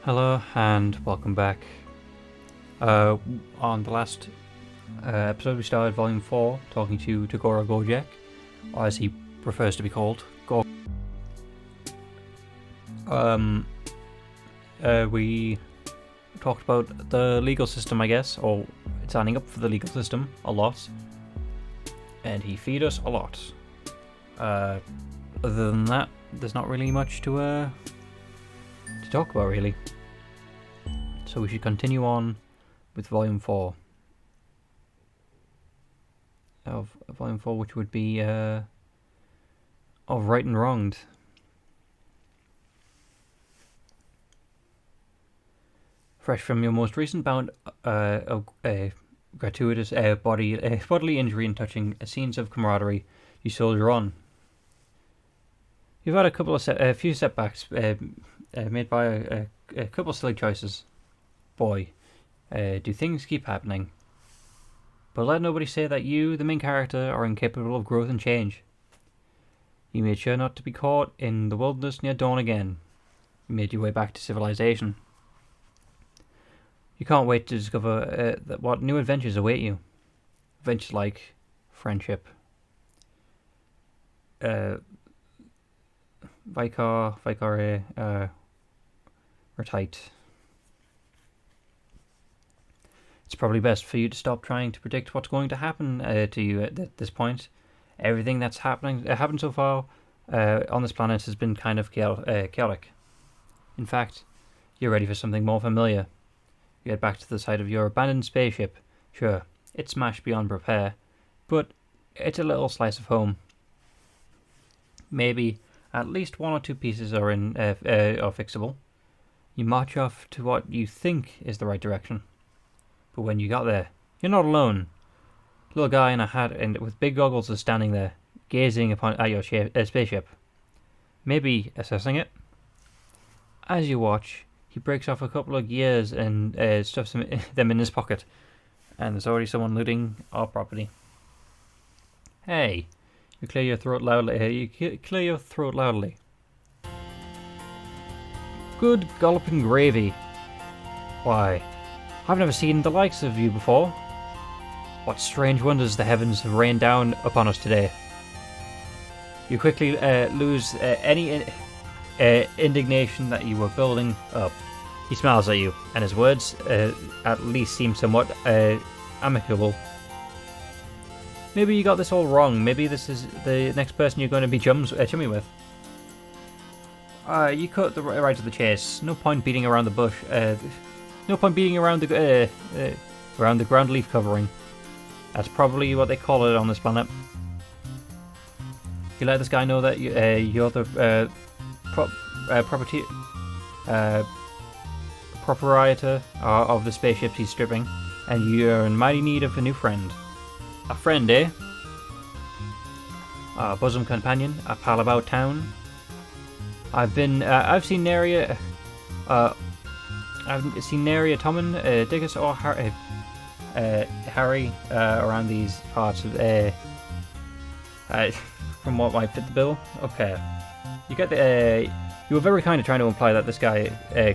Hello and welcome back. On the last episode, we started Volume 4 talking to Tagora Gojek, or as he prefers to be called, Go. We talked about the legal system, I guess, or signing up for the legal system a lot, and he feed us a lot. Other than that, there's not really much to talk about, really. So we should continue on with Volume 4 of Volume 4, which would be of Right and Wronged. Fresh from your most recent bout of gratuitous bodily injury and touching scenes of camaraderie, you soldier on. You've had a few setbacks made by a couple of silly choices. Boy, do things keep happening. But let nobody say that you, the main character, are incapable of growth and change. You made sure not to be caught in the wilderness near dawn again. You made your way back to civilization. You can't wait to discover what new adventures await you. Adventures like friendship. Vikare Ratite. It's probably best for you to stop trying to predict what's going to happen to you at this point. Everything that's happened so far on this planet has been kind of chaotic. In fact, you're ready for something more familiar. You get back to the site of your abandoned spaceship. Sure, it's smashed beyond repair, but it's a little slice of home. Maybe at least one or two pieces are fixable. You march off to what you think is the right direction. But when you got there, you're not alone. A little guy in a hat and with big goggles is standing there, gazing at your spaceship. Maybe assessing it. As you watch, he breaks off a couple of gears and stuffs them in his pocket. And there's already someone looting our property. Hey, you clear your throat loudly. Good galloping gravy. Why, I've never seen the likes of you before. What strange wonders the heavens have rained down upon us today. You quickly lose any indignation that you were building up. He smiles at you, and his words at least seem somewhat amicable. Maybe you got this all wrong. Maybe this is the next person you're going to be chummy with. You cut right to the chase. No point beating around the bush. No point beating around the ground leaf covering. That's probably what they call it on this planet. You let this guy know that you're the proprietor of the spaceships he's stripping, and you're in mighty need of a new friend. A friend, eh? A bosom companion, a pal about town. I've seen Naria. I've seen Nary, Tommen, Dickus, or Harry around these parts of from what might fit the bill. Okay, you get the. You were very kind of trying to imply that this guy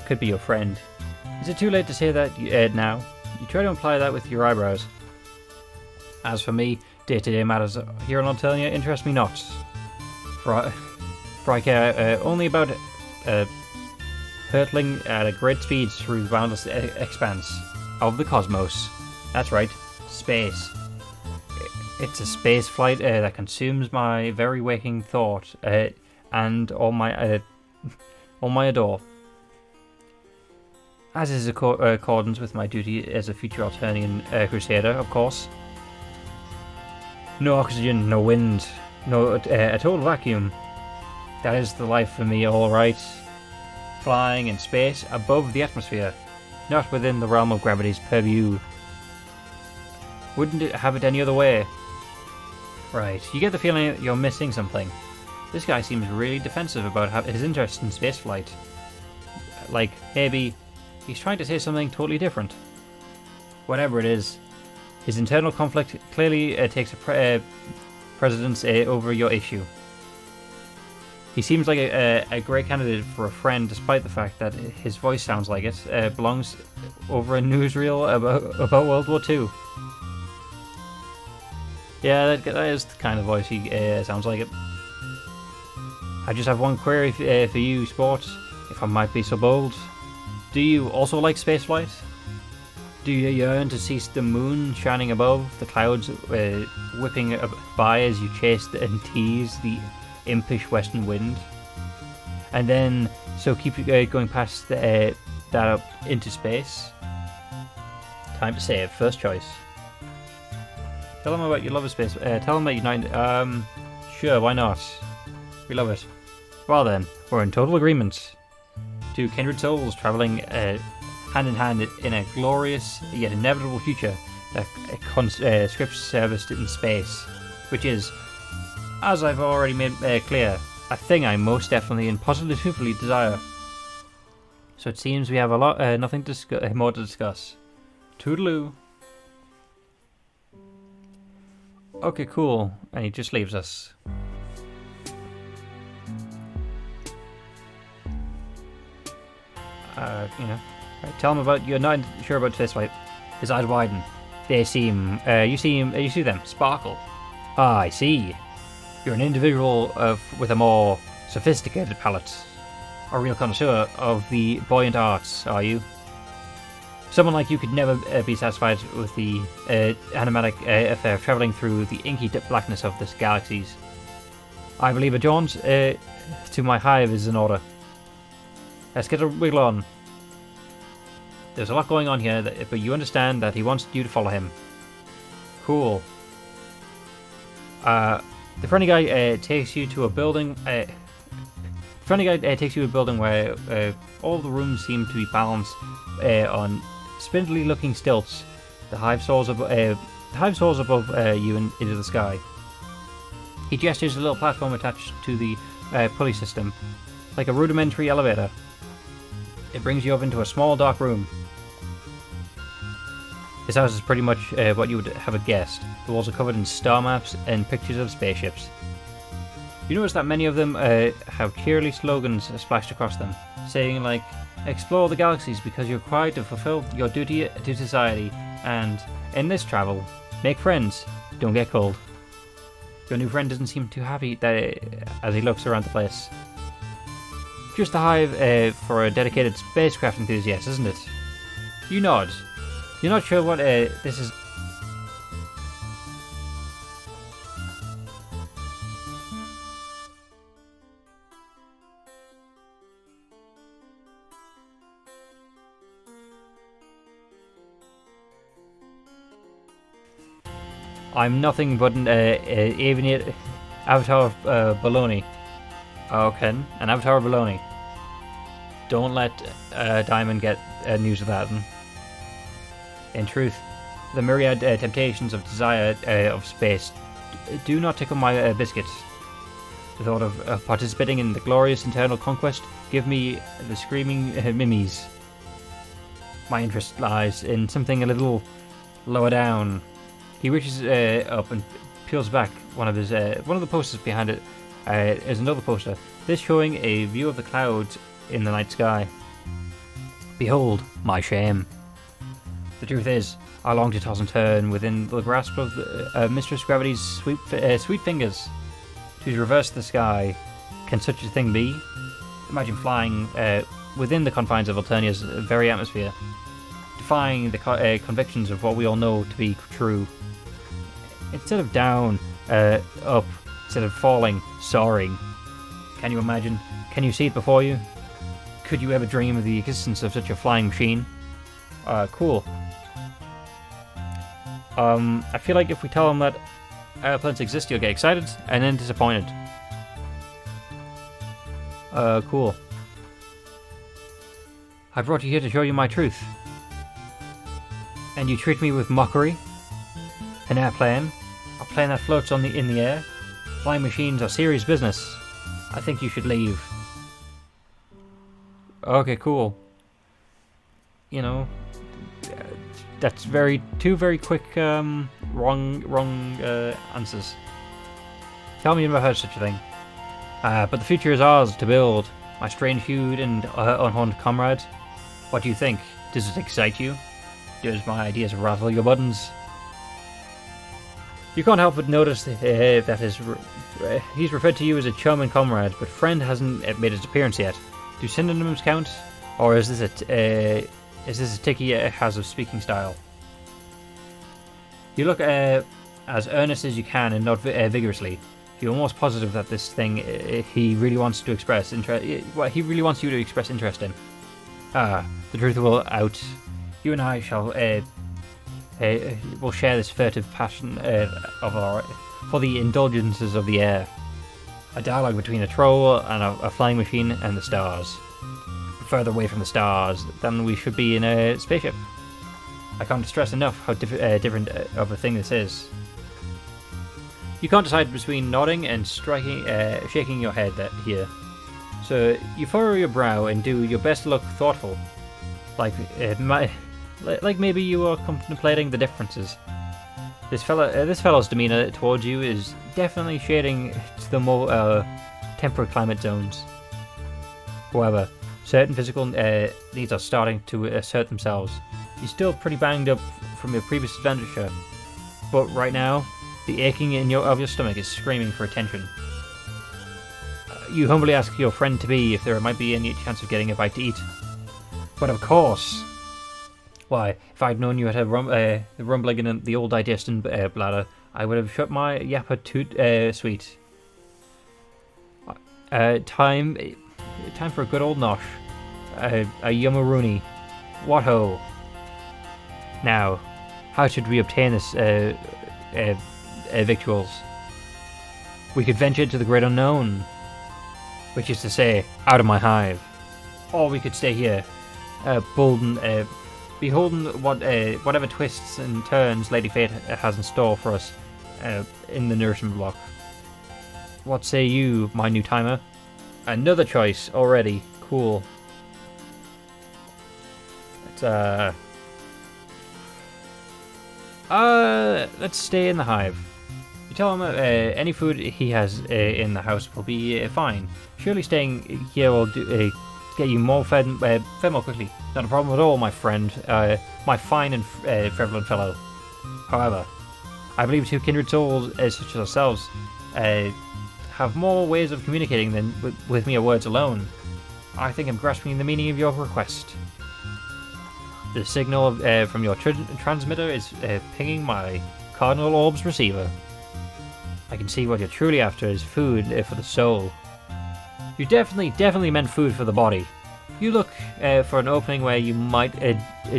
could be your friend. Is it too late to say that now? You try to imply that with your eyebrows. As for me, day-to-day matters here in Alternia interest me not. For I care only about hurtling at a great speed through the boundless expanse of the cosmos. That's right, space. It's a space flight that consumes my very waking thought and all my adore. As is accordance with my duty as a future Alternian crusader, of course. No oxygen, no wind, no a total vacuum. That is the life for me, all right. Flying in space above the atmosphere, not within the realm of gravity's purview. Wouldn't it have it any other way? Right, you get the feeling that you're missing something. This guy seems really defensive about his interest in spaceflight. Like, maybe he's trying to say something totally different. Whatever it is, his internal conflict clearly takes a precedence over your issue. He seems like a great candidate for a friend, despite the fact that his voice sounds like it. Belongs over a newsreel about World War II. Yeah, that is the kind of voice he sounds like it. I just have one query for you, Sports, if I might be so bold. Do you also like spaceflight? Do you yearn to see the moon shining above, the clouds whipping by as you chase and tease the impish western wind? And then, so keep going past that up into space? Time to save, first choice. Tell them about your love of space. Tell them that you're sure, why not? We love it. Well then, we're in total agreement. Two kindred souls travelling hand in hand in a glorious yet inevitable future that conscripts service in space, which is, as I've already made clear, a thing I most definitely and positively desire. So it seems we have a lot, nothing more to discuss. Toodaloo. Okay, cool. And he just leaves us. Right, tell him about you're not sure about spaceflight. His eyes widen. They seem, you see them sparkle. Ah, I see. You're an individual with a more sophisticated palate. A real connoisseur of the buoyant arts, are you? Someone like you could never be satisfied with the animatic affair travelling through the inky blackness of the galaxies. I believe a jaunt to my hive is in order. Let's get a wiggle on. There's a lot going on here, but you understand that he wants you to follow him. Cool. The friendly guy takes you to a building. Takes you to a building where all the rooms seem to be balanced on spindly-looking stilts. The hive soars above you and into the sky. He gestures a little platform attached to the pulley system, like a rudimentary elevator. It brings you up into a small, dark room. This house is pretty much what you would have guessed. The walls are covered in star maps and pictures of spaceships. You notice that many of them have cheery slogans splashed across them, saying like, "Explore the galaxies because you're required to fulfill your duty to society," and "In this travel, make friends, don't get cold." Your new friend doesn't seem too happy as he looks around the place. Just a hive for a dedicated spacecraft enthusiast, isn't it? You nod. You're not sure what this is. I'm nothing but an avatar of baloney. Okay, an avatar of baloney. Don't let Diamond get news of that. In truth, the myriad temptations of desire of space do not tickle my biscuits. The thought of participating in the glorious internal conquest give me the screaming mimmies. My interest lies in something a little lower down. He reaches up and peels back one of the posters behind it. Is another poster, this showing a view of the clouds in the night sky. Behold, my shame. The truth is, I long to toss and turn within the grasp of Mistress Gravity's sweet fingers. To reverse the sky, can such a thing be? Imagine flying within the confines of Alternia's very atmosphere, defying the convictions of what we all know to be true. Instead of down, up. Instead of falling, soaring. Can you imagine? Can you see it before you? Could you ever dream of the existence of such a flying machine? Cool. I feel like if we tell them that airplanes exist, you'll get excited and then disappointed. Cool. I brought you here to show you my truth. And you treat me with mockery? An airplane? A plane that floats in the air? Flying machines are serious business. I think you should leave. Okay, cool. You know, that's two very quick wrong answers. Tell me about such a thing. But the future is ours to build, my strange-hued and unhaunted comrade. What do you think? Does it excite you? Does my ideas rattle your buttons? You can't help but notice that he's referred to you as a chum and comrade, but friend hasn't made his appearance yet. Do synonyms count, or is this a ticky has of speaking style? You look as earnest as you can and not vigorously. You're almost positive that this thing he really wants to express interest. He really wants you to express interest in. The truth will out. You and I shall will share this furtive passion for the indulgences of the air. A dialogue between a troll and a flying machine and the stars. Further away from the stars than we should be in a spaceship. I can't stress enough how different of a thing this is. You can't decide between nodding and shaking your head here. So you furrow your brow and do your best to look thoughtful, like maybe you are contemplating the differences. This fellow's demeanor towards you is definitely shading to the more temperate climate zones. However, certain physical needs are starting to assert themselves. You're still pretty banged up from your previous adventure, but right now, the aching of your stomach is screaming for attention. You humbly ask your friend-to-be if there might be any chance of getting a bite to eat. But of course! Why, if I'd known you had a rumbling in the old digestion bladder, I would have shut my yapper toot sweet. Time for a good old nosh. A yummaroony. What ho! Now, how should we obtain this victuals? We could venture to the great unknown, which is to say, out of my hive. Or we could stay here, beholden whatever twists and turns Lady Fate has in store for us in the nourishment block. What say you, my new timer? Another choice already. Cool. Let's stay in the hive. You tell him any food he has in the house will be fine. Surely staying here will get you more fed more quickly. Not a problem at all, my friend. My fine and prevalent fellow. However, I believe two kindred souls such as ourselves have more ways of communicating than with mere words alone. I think I'm grasping the meaning of your request. The signal from your transmitter is pinging my Cardinal Orb's receiver. I can see what you're truly after is food for the soul. You definitely meant food for the body. You look for an opening where you might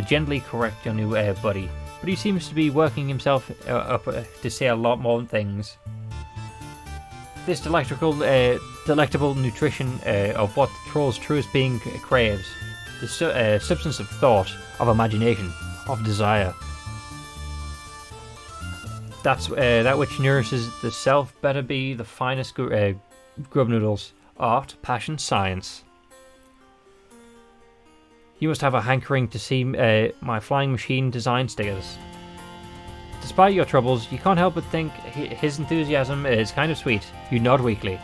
gently correct your new buddy, but he seems to be working himself up to say a lot more things. This delectable nutrition of what the troll's truest being craves. The substance of thought, of imagination, of desire. That's that which nourishes the self better be the finest grub noodles. Art, passion, science. You must have a hankering to see my flying machine design stickers. Despite your troubles, you can't help but think his enthusiasm is kind of sweet. You nod weakly.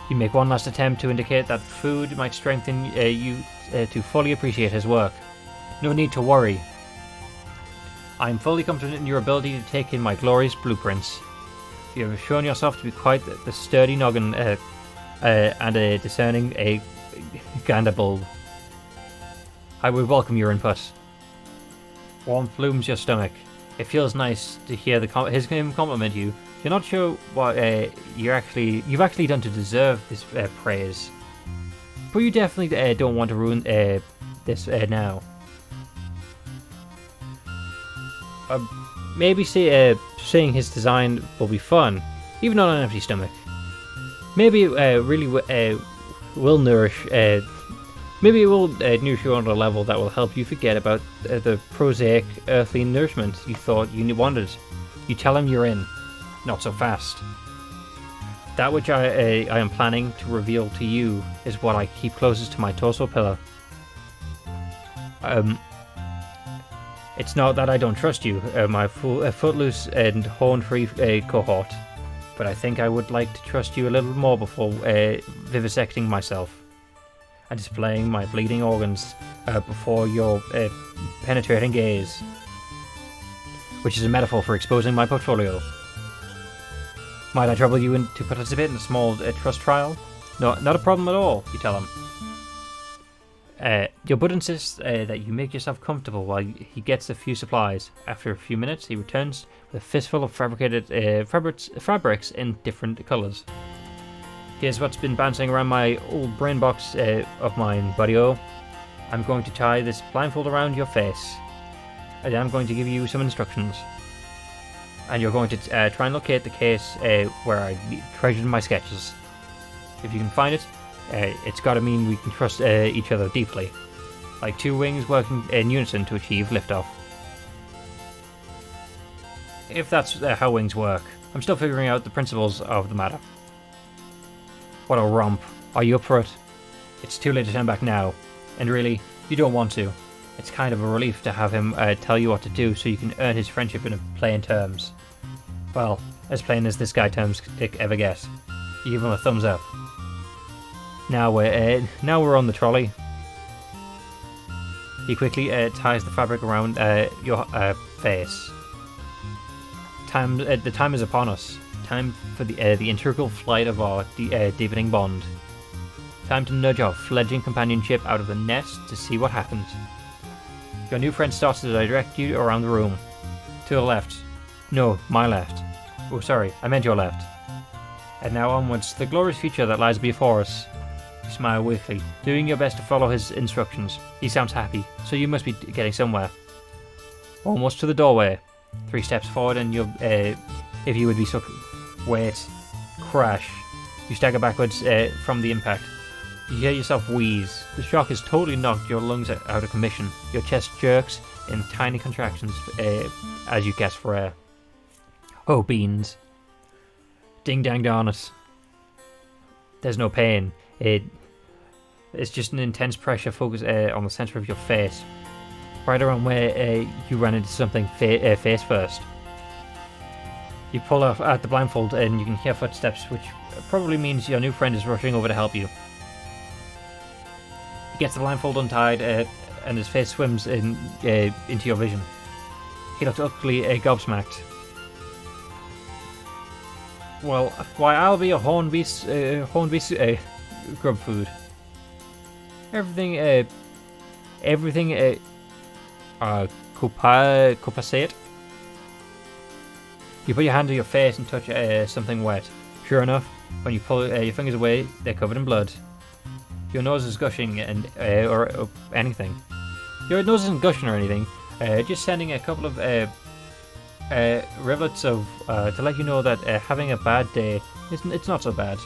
You make one last attempt to indicate that food might strengthen you to fully appreciate his work. No need to worry. I am fully confident in your ability to take in my glorious blueprints. You have shown yourself to be quite the sturdy noggin and a discerning gander bulb. I would welcome your input. Warmth blooms your stomach. It feels nice to hear him compliment you. You're not sure what you've actually done to deserve this praise, but you definitely don't want to ruin this now. Maybe seeing his design will be fun, even on an empty stomach. Maybe it really will nourish. Maybe it will nourish you on a level that will help you forget about the prosaic earthly nourishment you thought you wanted. You tell him you're in. Not so fast. That which I am planning to reveal to you is what I keep closest to my torso pillar. It's not that I don't trust you, my footloose and horn-free cohort, but I think I would like to trust you a little more before vivisecting myself and displaying my bleeding organs before your penetrating gaze, which is a metaphor for exposing my portfolio. Might I trouble you to participate in a small trust trial? No, not a problem at all, you tell him. Your bud insists that you make yourself comfortable while he gets a few supplies. After a few minutes, he returns with a fistful of fabricated fabrics in different colours. Here's what's been bouncing around my old brain box of mine, buddy-o. I'm going to tie this blindfold around your face, and I'm going to give you some instructions. And you're going to try and locate the case where I treasured my sketches. If you can find it, it's got to mean we can trust each other deeply, like two wings working in unison to achieve liftoff. If that's how wings work, I'm still figuring out the principles of the matter. What a romp. Are you up for it? It's too late to turn back now, and really, you don't want to. It's kind of a relief to have him tell you what to do so you can earn his friendship in plain terms. Well, as plain as this guy terms ever get. You give him a thumbs up. Now we're on the trolley. He quickly ties the fabric around your face. The time is upon us. Time for the integral flight of our deepening bond. Time to nudge our fledgling companionship out of the nest to see what happens. Your new friend starts to direct you around the room. To the left. No, my left. Oh, sorry, I meant your left. And now onwards to the glorious future that lies before us. You smile weakly, doing your best to follow his instructions. He sounds happy, so you must be getting somewhere. Almost to the doorway. 3 steps forward and you'll, if you would be so... Wait. Crash. You stagger backwards from the impact. You hear yourself wheeze. The shock has totally knocked your lungs out of commission. Your chest jerks in tiny contractions as you gasp for air. Oh, beans. Ding dang darn it. There's no pain. It's just an intense pressure focus on the centre of your face. Right around where you ran into something face first. You pull off at the blindfold and you can hear footsteps, which probably means your new friend is rushing over to help you. He gets the blindfold untied and his face swims into your vision. He looks utterly gobsmacked. Well, why I'll be a horn beast grub food. Everything compensate. You put your hand to your face and touch something wet. Sure enough, when you pull your fingers away, they're covered in blood. Your nose is gushing and or anything. Your nose isn't gushing or anything. Just sending a couple of rivulets of to let you know that having a bad day it's not so bad.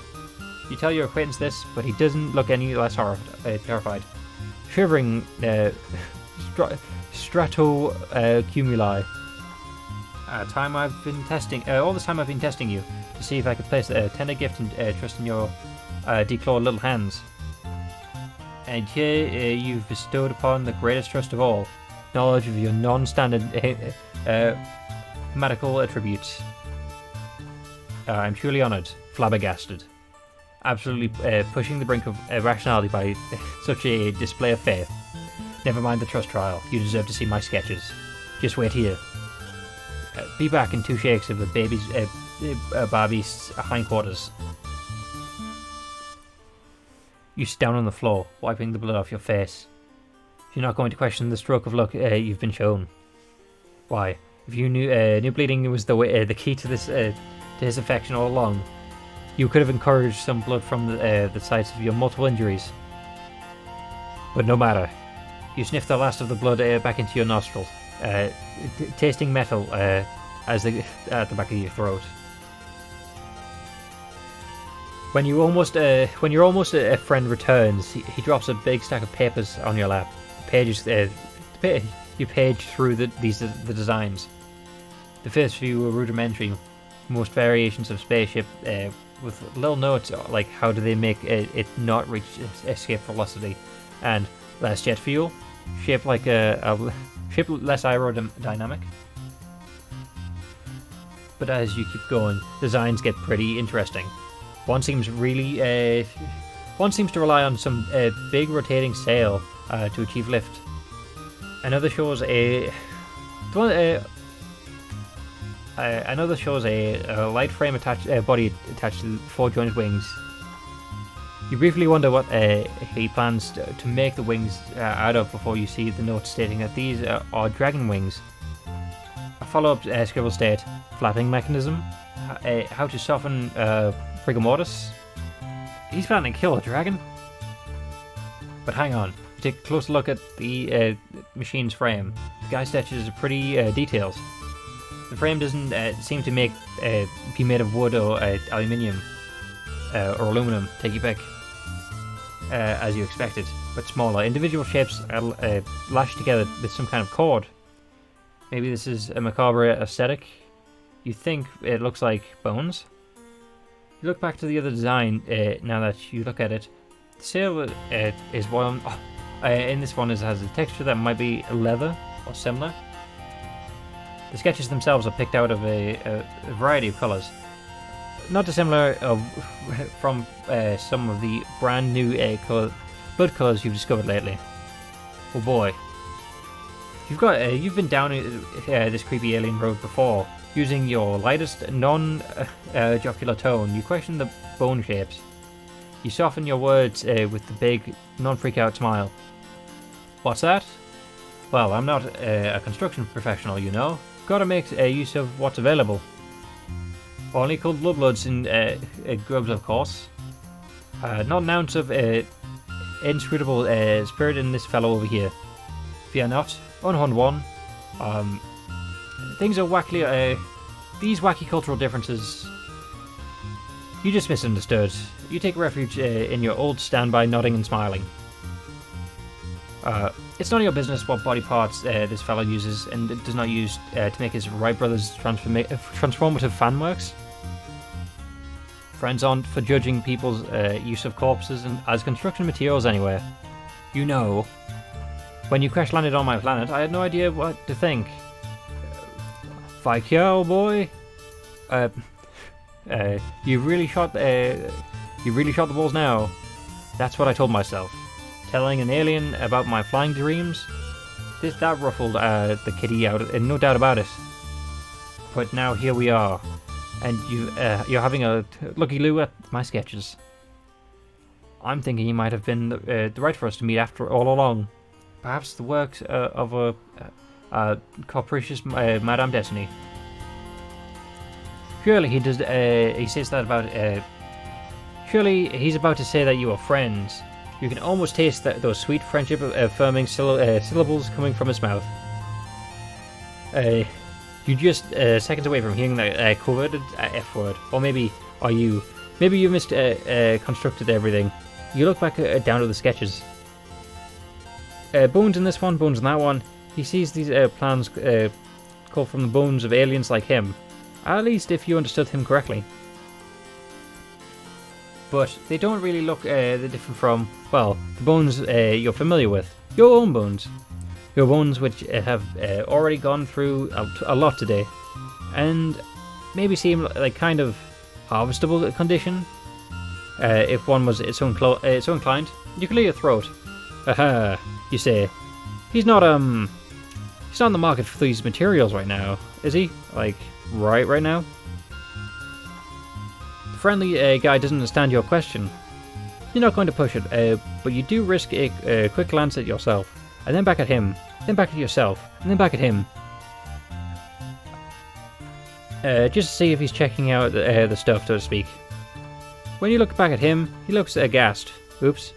You tell your acquaintance this, but he doesn't look any less terrified. Shivering stratocumuli. Time I've been testing. All this time I've been testing you to see if I could place a tender gift and trust in your declawed little hands. And here you've bestowed upon the greatest trust of all, knowledge of your non-standard medical attributes. I'm truly honoured, flabbergasted. Absolutely pushing the brink of rationality by such a display of faith. Never mind the trust trial. You deserve to see my sketches. Just wait here. Be back in 2 shakes of the Barbie's hindquarters. You sit down on the floor, wiping the blood off your face. You're not going to question the stroke of luck you've been shown. Why? If you knew bleeding was the key to this to his affection all along, you could have encouraged some blood from the sites of your multiple injuries. But no matter. You sniff the last of the blood back into your nostrils, tasting metal at the back of your throat. When your almost a friend returns, he drops a big stack of papers on your lap. Pages, you page through the designs. The first few are rudimentary, most variations of spaceship with little notes like how do they make it not reach escape velocity, and less jet fuel, shaped less aerodynamic. but as you keep going, designs get pretty interesting. One seems to rely on some big rotating sail to achieve lift. Another shows a light frame body attached to 4-jointed wings. You briefly wonder what he plans to make the wings out of before you see the note stating that these are dragon wings. A follow-up scribble state: flapping mechanism, how to soften rigor mortis. He's planning to kill a dragon? But hang on, take a closer look at the machine's frame. The guy sketches pretty detailed. The frame doesn't seem to be made of wood or aluminium or aluminum, take your pick, as you expected, but smaller. Individual shapes are lashed together with some kind of cord. Maybe this is a macabre aesthetic. You think it looks like bones? You look back to the other design now that you look at it. The sail is one. In this one, it has a texture that might be leather or similar. The sketches themselves are picked out of a variety of colours, not dissimilar from some of the brand new blood colours you've discovered lately. Oh boy, you've been down this creepy alien road before. Using your lightest non-jocular tone, you question the bone shapes. You soften your words with the big, non-freak-out smile. What's that? Well, I'm not a construction professional, you know. Gotta make use of what's available. Only called bloods and grubs, of course. Not an ounce of inscrutable spirit in this fellow over here. Fear not, unhorned one. Things are wackily. These wacky cultural differences. You just misunderstood. You take refuge in your old standby, nodding and smiling. It's none of your business what body parts this fellow uses and does not use to make his Wright brothers transformative fan works. Friends aren't for judging people's use of corpses as construction materials anyway. You know, when you crash landed on my planet, I had no idea what to think. Vikare, boy, you really shot the balls now. That's what I told myself. Telling an alien about my flying dreams? That ruffled the kitty out, and no doubt about it. But now here we are, and you're having a looky-loo at my sketches. I'm thinking you might have been the right for us to meet after all along. Perhaps the works of a capricious Madame Destiny. Surely he does. He says that about. Surely he's about to say that you are friends. You can almost taste those sweet friendship-affirming syllables coming from his mouth. You're just seconds away from hearing that coveted F word, or maybe are you? Maybe you constructed everything. You look back down at the sketches. Bones in this one, bones in that one. He sees these plans call from the bones of aliens like him. At least if you understood him correctly. But they don't really look different from, well, the bones you're familiar with. Your own bones. Your bones which have already gone through a lot today. And maybe seem like kind of harvestable condition. If one was so inclined. You clear your throat. Aha, you say. He's not on the market for these materials right now, is he? Like, right now? The friendly guy doesn't understand your question. You're not going to push it, but you do risk a quick glance at yourself, and then back at him, then back at yourself, and then back at him. Just to see if he's checking out the stuff, so to speak. When you look back at him, he looks aghast. Oops.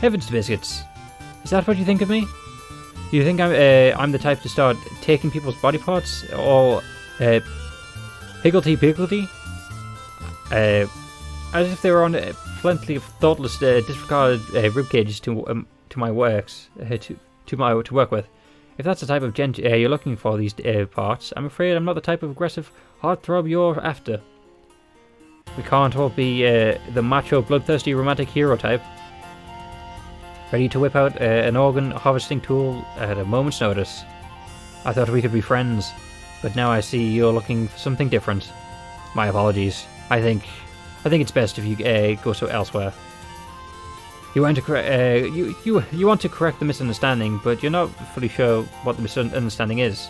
Heavens to biscuits. Is that what you think of me? You think I'm the type to start taking people's body parts, or higgledy-piggledy? As if they were on plenty of thoughtless, disregarded rib cages to my works, to work with. If that's the type of gent you're looking for these parts, I'm afraid I'm not the type of aggressive heartthrob you're after. We can't all be the macho, bloodthirsty, romantic hero type. Ready to whip out an organ harvesting tool at a moment's notice. I thought we could be friends. But now I see you're looking for something different. My apologies. I think it's best if you go elsewhere. You want to you want to correct the misunderstanding, but you're not fully sure what the misunderstanding is.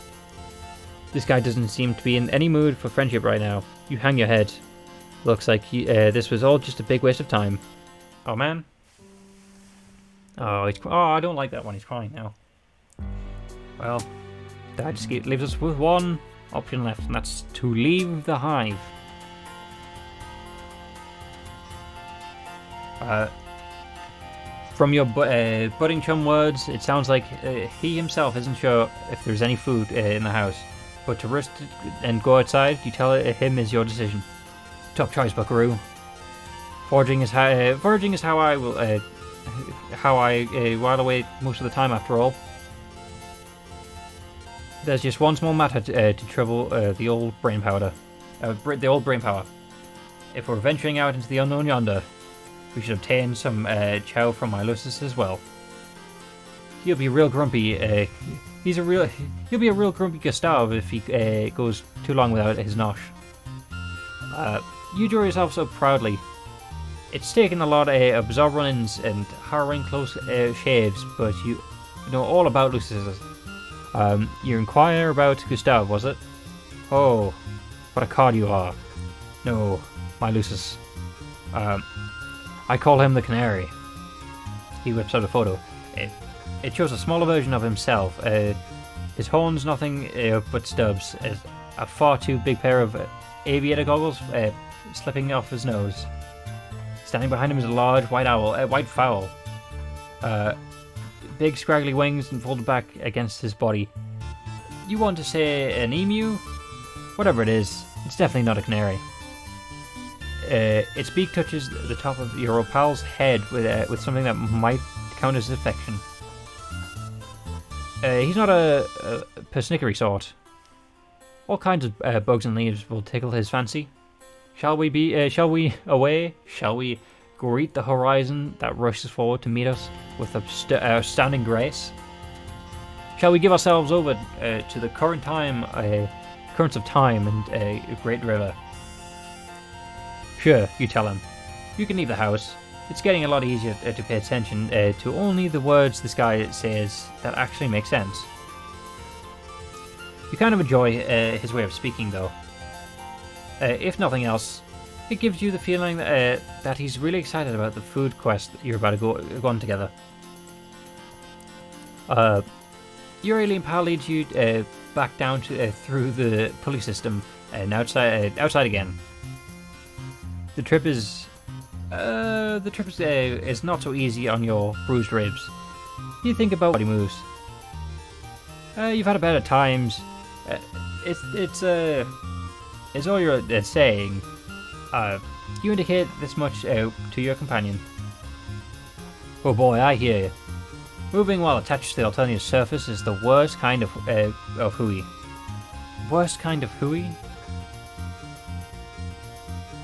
This guy doesn't seem to be in any mood for friendship right now. You hang your head. Looks like this was all just a big waste of time. Oh man. Oh, I don't like that when he's crying now. Well, that just leaves us with one option left, and that's to leave the hive. From your budding chum words, it sounds like he himself isn't sure if there's any food in the house. But to risk it and go outside, you tell him is your decision. Top choice, Buckaroo. Foraging is how I will while away most of the time. After all, there's just one small matter to trouble the old brain powder. The old brain power. If we're venturing out into the unknown yonder, we should obtain some chow from my Lucis as well. He'll be real grumpy. He'll be a real grumpy Gustav if he goes too long without his nosh. You enjoy yourself so proudly. It's taken a lot of bizarre run-ins and harrowing close shaves, but you know all about Lucis. You inquire about Gustav, was it? Oh, what a cod you are. No, my Lucis. I call him the Canary. He whips out a photo. It shows a smaller version of himself. His horns nothing but stubs. A far too big pair of aviator goggles slipping off his nose. Standing behind him is a large white fowl. Big scraggly wings and folded back against his body. You want to say an emu? Whatever it is, it's definitely not a canary. Its beak touches the top of your pal's head with something that might count as affection. He's not a persnickety sort. All kinds of bugs and leaves will tickle his fancy. Shall we away? Shall we greet the horizon that rushes forward to meet us with astounding grace? Shall we give ourselves over to the currents of time and a great river? Sure, you tell him. You can leave the house. It's getting a lot easier to pay attention to only the words this guy says that actually make sense. You kind of enjoy his way of speaking, though. If nothing else, it gives you the feeling that he's really excited about the food quest that you're about to go on together. Your alien pal leads you back down through the pulley system and outside again. The trip is not so easy on your bruised ribs. You think about body moves. You've had a better times. It's all you're saying. You indicate this much to your companion. Oh boy, I hear you. Moving while attached to the alternative surface is the worst kind of hooey. Worst kind of hooey?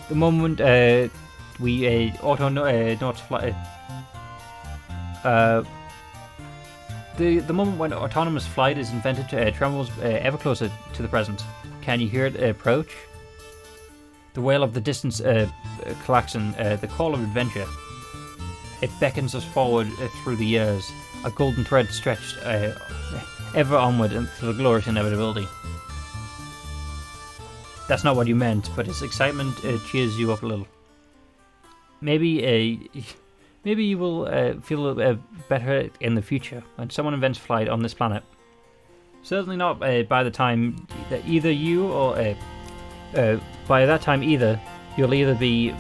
The moment we not fly. The moment when autonomous flight is invented trembles ever closer to the present. Can you hear it approach? The wail of the distance klaxon, the call of adventure. It beckons us forward through the years, a golden thread stretched ever onward into the glorious inevitability. That's not what you meant, but its excitement cheers you up a little. Maybe you will feel better in the future when someone invents flight on this planet. Certainly not by the time that either you or by that time either you'll either be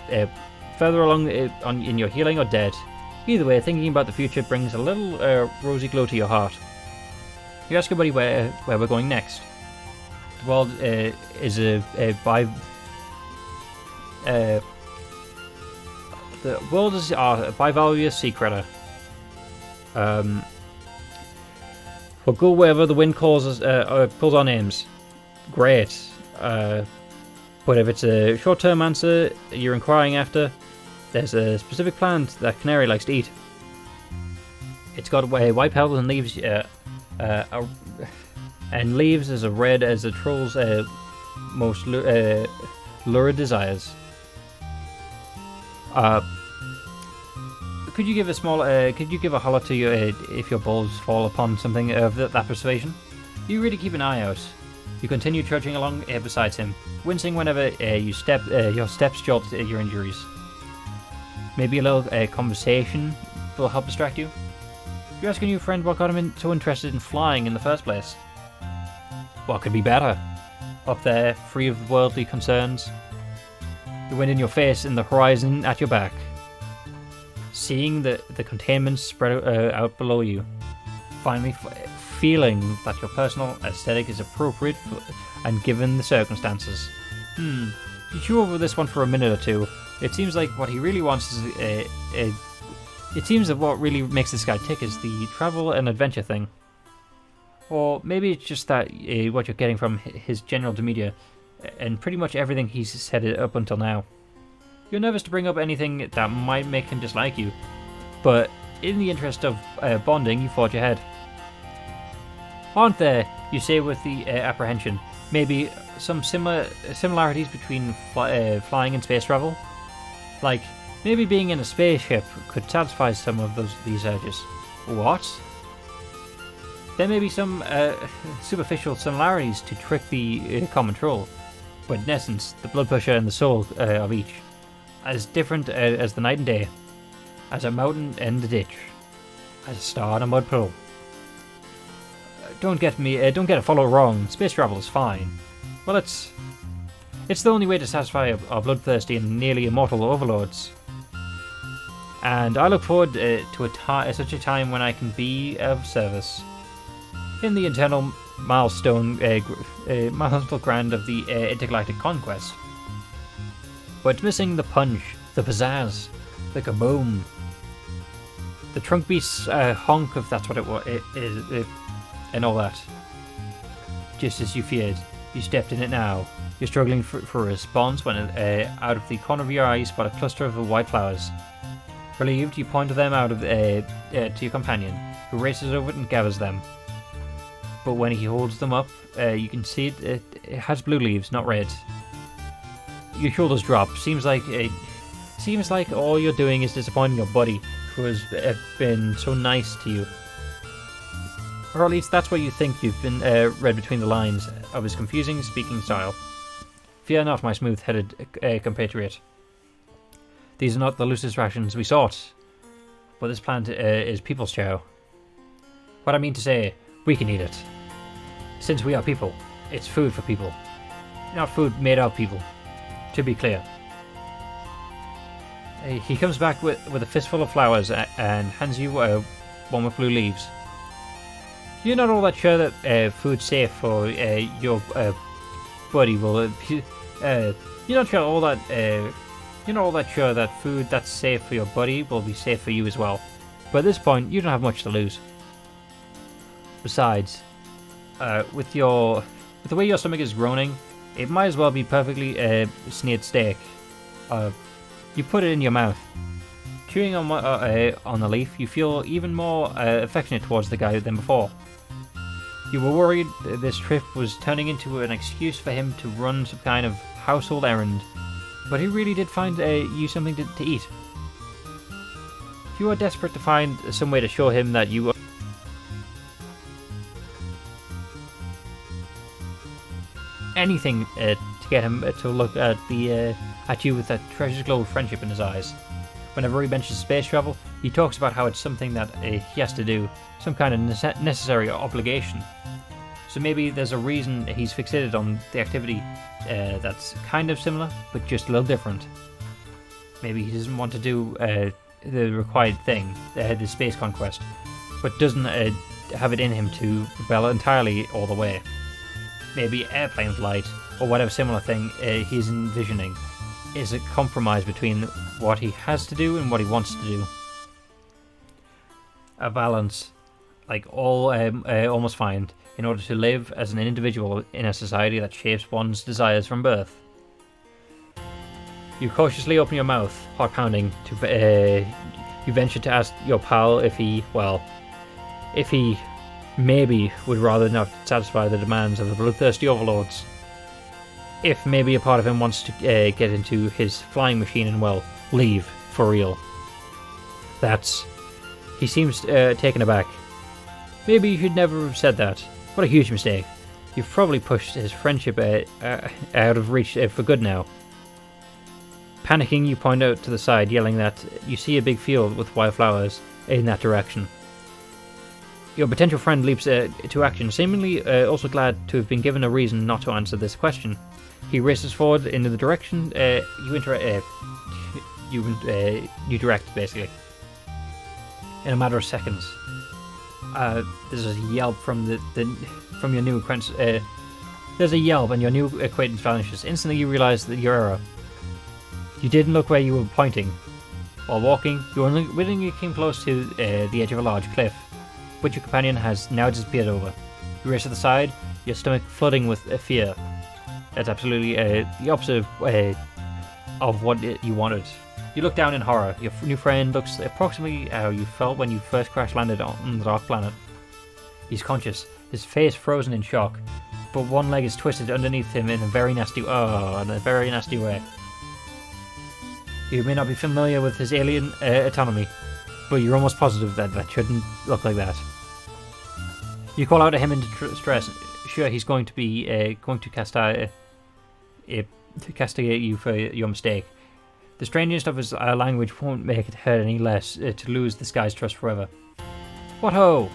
further along in your healing or dead. Either way, thinking about the future brings a little rosy glow to your heart. You ask your buddy where we're going next. The world is a bivalvuous sea critter. We'll go wherever the wind pulls our names. Great. But if it's a short-term answer you're inquiring after, there's a specific plant that Canary likes to eat. It's got white petals and leaves and leaves as red as a troll's most lurid desires. Could you give a small? Could you give a holler to your if your balls fall upon something of that persuasion? You really keep an eye out. You continue trudging along beside him, wincing whenever your steps jolt your injuries. Maybe a little conversation will help distract you. You ask a new friend what got him so interested in flying in the first place. What could be better? Up there, free of worldly concerns. The wind in your face and the horizon at your back. Seeing the containment spread out below you. Finally feeling that your personal aesthetic is appropriate and given the circumstances. You chew over this one for a minute or two. It seems like what he really wants is it seems that what really makes this guy tick is the travel and adventure thing. Or maybe it's just that what you're getting from his general demeanor and pretty much everything he's said up until now. You're nervous to bring up anything that might make him dislike you, but in the interest of bonding, you forge ahead. Aren't there, you say with the apprehension, maybe some similarities between flying and space travel? Like, maybe being in a spaceship could satisfy some of these urges. What? There may be some superficial similarities to trick the common troll, but in essence, the blood pressure and the soul of each, as different as the night and day, as a mountain and a ditch, as a star and a mud puddle. Don't get a follow wrong. Space travel is fine. Well, it's the only way to satisfy our bloodthirsty and nearly immortal overlords. And I look forward to such a time when I can be of service. In the eternal milestone grand of the intergalactic conquest. But it's missing the punch, the pizzazz, the kaboom. The trunk beast's honk, if that's what it is, and all that. Just as you feared, you stepped in it now. You're struggling for a response when out of the corner of your eye you spot a cluster of white flowers. Relieved, you point them out to your companion, who races over it and gathers them. But when he holds them up, you can see it has blue leaves, not red. Your shoulders drop. Seems like all you're doing is disappointing your buddy, who has been so nice to you. Or at least that's what you think you've been read between the lines of his confusing speaking style. Fear not, my smooth-headed compatriot. These are not the loosest rations we sought, but this plant is people's chow. What I mean to say, we can eat it. Since we are people, it's food for people, not food made of people, to be clear. He comes back with a fistful of flowers and hands you one with blue leaves. You're not all that sure that food's safe for your buddy will. You're not sure all that. You're not all that sure that food that's safe for your buddy will be safe for you as well. But at this point, you don't have much to lose. Besides, with the way your stomach is groaning, it might as well be perfectly sneered steak. You put it in your mouth. Chewing on the leaf, you feel even more affectionate towards the guy than before. You were worried this trip was turning into an excuse for him to run some kind of household errand, but he really did find you something to eat. You are desperate to find some way to show him that you are anything to get him to look at you with that treasure glow of friendship in his eyes. Whenever he mentions space travel, he talks about how it's something that he has to do, some kind of necessary obligation. So maybe there's a reason he's fixated on the activity that's kind of similar, but just a little different. Maybe he doesn't want to do the required thing, the space conquest, but doesn't have it in him to rebel entirely all the way. Maybe airplane flight, or whatever similar thing he's envisioning, is a compromise between what he has to do and what he wants to do. A balance, like all almost find, in order to live as an individual in a society that shapes one's desires from birth. You cautiously open your mouth, heart pounding, you venture to ask your pal if he maybe would rather not satisfy the demands of the bloodthirsty overlords. If maybe a part of him wants to get into his flying machine and, well, leave for real. He seems taken aback. Maybe you should never have said that. What a huge mistake. You've probably pushed his friendship out of reach for good now. Panicking, you point out to the side, yelling that you see a big field with wildflowers in that direction. Your potential friend leaps to action, seemingly also glad to have been given a reason not to answer this question. He races forward into the direction you direct, basically. In a matter of seconds. There's a yelp from your new acquaintance. There's a yelp and your new acquaintance vanishes. Instantly you realise that your error. You didn't look where you were pointing. While walking, you unwittingly came close to the edge of a large cliff, which your companion has now disappeared over. You race to the side, your stomach flooding with fear. That's absolutely the opposite of what you wanted. You look down in horror. Your new friend looks approximately how you felt when you first crash-landed on the dark planet. He's conscious, his face frozen in shock, but one leg is twisted underneath him in a very nasty way. You may not be familiar with his alien autonomy, but you're almost positive that shouldn't look like that. You call out to him in distress. Sure, he's going to castigate you for your mistake. The strangeness of his language won't make it hurt any less to lose this guy's trust forever. What ho!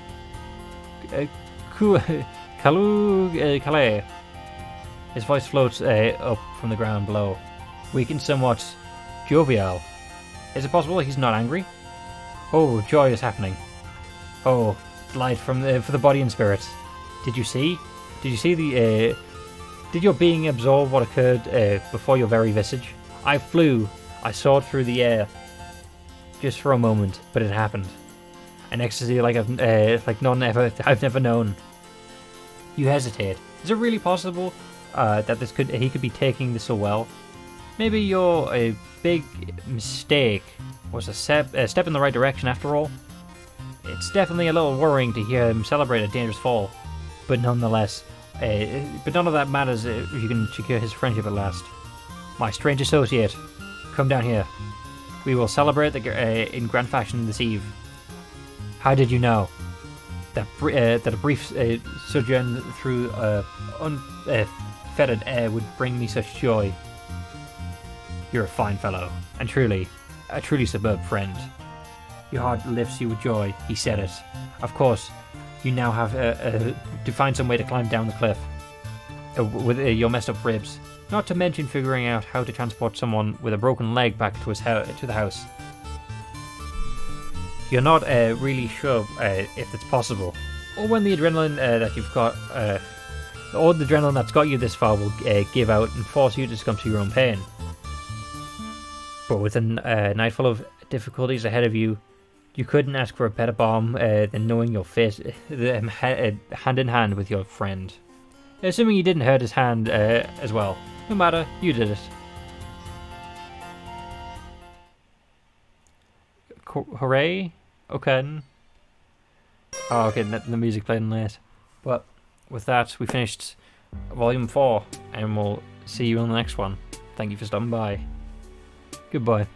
Calais. His voice floats up from the ground below, weak and somewhat jovial. Is it possible he's not angry? Oh, joy is happening. Oh, delight for the body and spirit. Did you see? Did your being absorb what occurred before your very visage? I flew. I soared through the air, just for a moment, but it happened. An ecstasy like I've never known. You hesitate. Is it really possible that he could be taking this so well? Maybe your big mistake was a step in the right direction after all. It's definitely a little worrying to hear him celebrate a dangerous fall, but nonetheless, but none of that matters if you can secure his friendship at last. My strange associate. Come down here. We will celebrate in grand fashion this eve. How did you know that a brief sojourn through unfettered air would bring me such joy? You're a fine fellow, and a truly superb friend. Your heart lifts you with joy. He said it. Of course, you now have to find some way to climb down the cliff with your messed up ribs. Not to mention figuring out how to transport someone with a broken leg back to the house. You're not really sure if it's possible, or when the adrenaline that you've got, or the adrenaline that's got you this far will give out and force you to succumb to your own pain. But with a night full of difficulties ahead of you, you couldn't ask for a better balm than knowing you'll face hand in hand with your friend. Assuming you didn't hurt his hand as well. No matter, you did it. Hooray? Okay. Oh, okay, the music played in late. But with that, we finished Volume 4, and we'll see you on the next one. Thank you for stopping by. Goodbye.